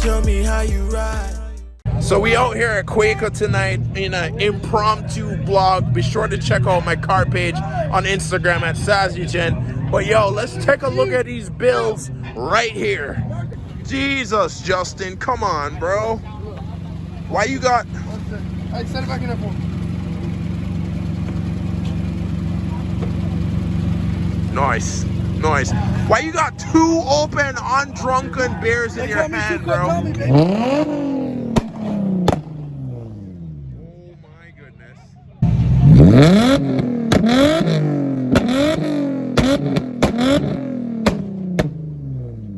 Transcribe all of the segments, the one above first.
show me how you ride. So we out here at Quaker tonight in an impromptu vlog. Be sure to check out my car page on Instagram at JHET. But yo, let's take a look at these bills right here. Jesus, Justin, come on, bro. Why you got... I set it back in there for me. Nice. Nice. Why you got two open, undrunken beers in your hand, bro? Oh my goodness.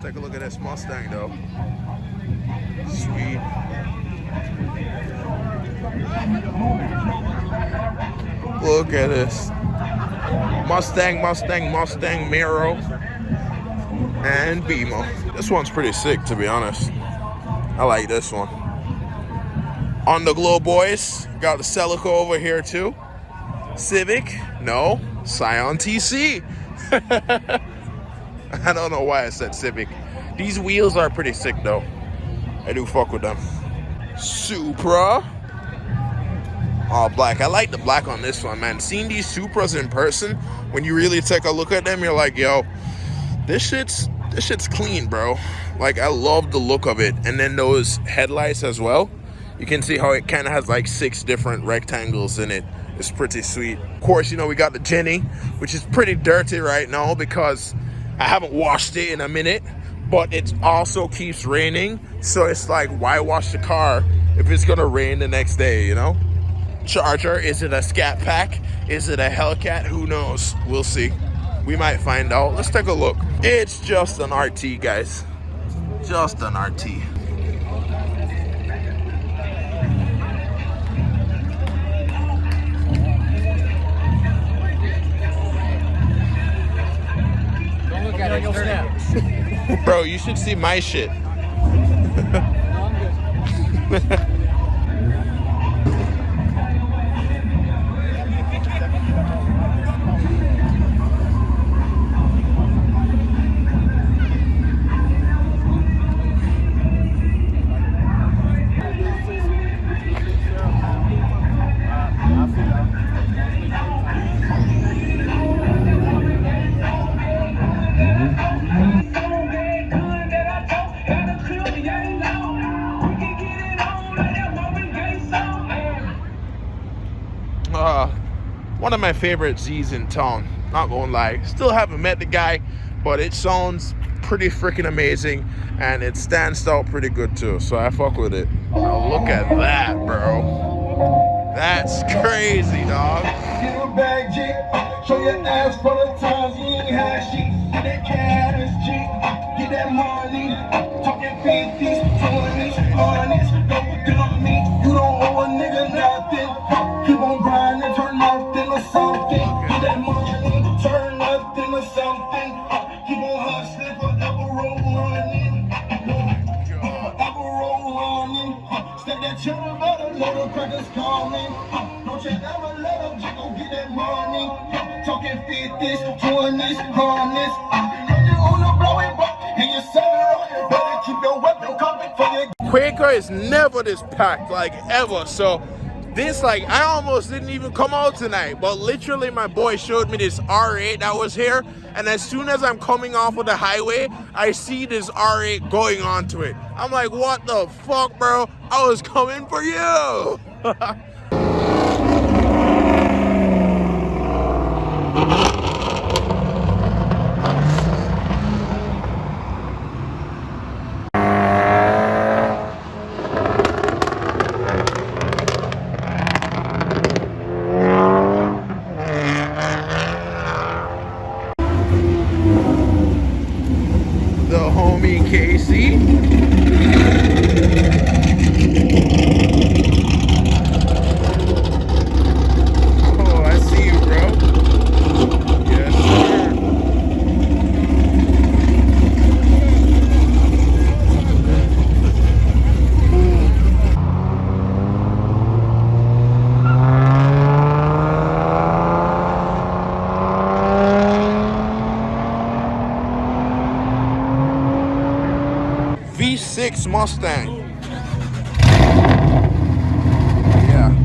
Take a look at this Mustang, though. Sweet. Look at this. Mustang, Miro, and Beamer. This one's pretty sick, to be honest. I like this one. On the Glow Boys, got the Celica over here too. Civic, no, Scion TC. I don't know why I said Civic. These wheels are pretty sick though. I do fuck with them. Supra. All black. I like the black on this one, man. Seeing these Supras in person, when you really take a look at them, you're like, yo, this shit's clean, bro. Like, I love the look of it. And then those headlights as well. You can see how it kind of has like 6 different rectangles in it. It's pretty sweet. Of course, you know, we got the Jenny, which is pretty dirty right now because I haven't washed it in a minute, but it also keeps raining. So it's like, why wash the car if it's gonna rain the next day, you know? Charger, is it a Scat Pack? Is it a Hellcat? Who knows? We'll see. We might find out. Let's take a look. It's just an RT, guys. Just an RT. Don't look at it, you'll snap. Bro, you should see my shit. One of my favorite Z's in town, not gonna lie. Still haven't met the guy, but it sounds pretty freaking amazing and it stands out pretty good too, so I fuck with it. Now look at that, bro. That's crazy, dog. Show your ass for the times you ain't had shit. Get that cash, get that money. Talking 50s, 20s, 100s. Don't dump me, you don't owe a nigga nothing. Keep on grinding, turn nothing to something. Get that money, turn nothing to something. Keep on hustling, forever roll running. Forever roll running. Stack that cheddar, better know the crackers coming. Don't you ever let them just go get that money. Talking 50s, 20s, 100s. You on the blowing buck, and you better keep your weapon coming for your... Quaker is never this packed, like ever, so this, like, I almost didn't even come out tonight, but literally my boy showed me this R8 that was here, and as soon as I'm coming off of the highway, I see this R8 going onto it. I'm like, what the fuck, bro? I was coming for you. Nice Mustang. Yeah.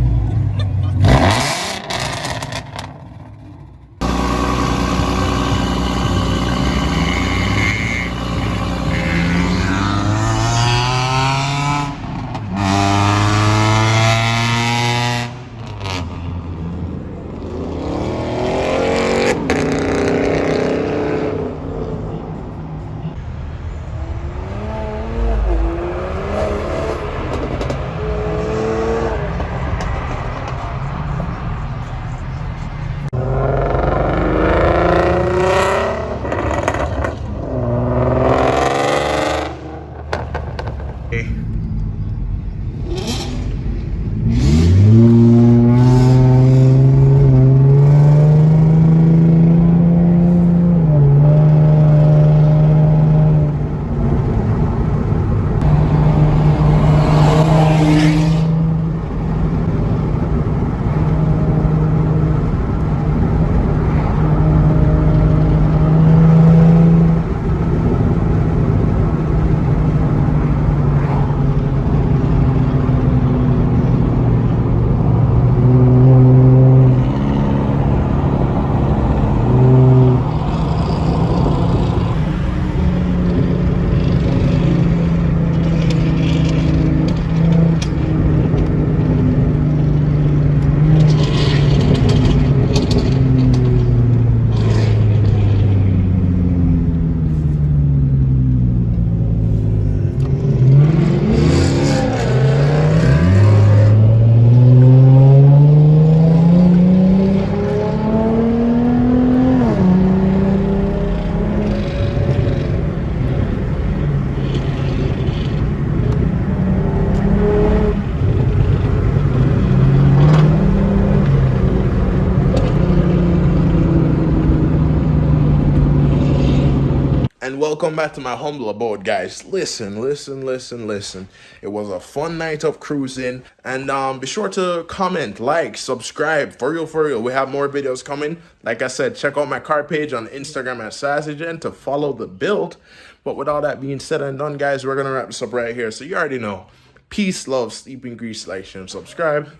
And welcome back to my humble abode, guys. Listen. It was a fun night of cruising. And be sure to comment, like, subscribe. For real. We have more videos coming. Like I said, check out my car page on Instagram at SazzyGen to follow the build. But with all that being said and done, guys, we're going to wrap this up right here. So you already know. Peace, love, sleeping grease, like, share, and subscribe.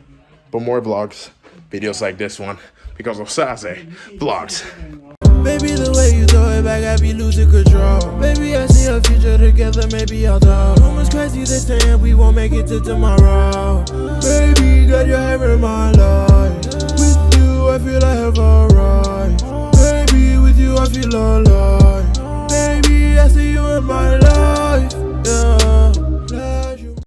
For more vlogs, videos like this one. Because of Sazzy Vlogs. Baby, the way you throw it back, I be losing control. Baby, I see a future together, maybe I'll talk. Rumors crazy, they saying we won't make it to tomorrow. Baby, got your hair in my life. With you, I feel I have a right. Baby, with you, I feel alive.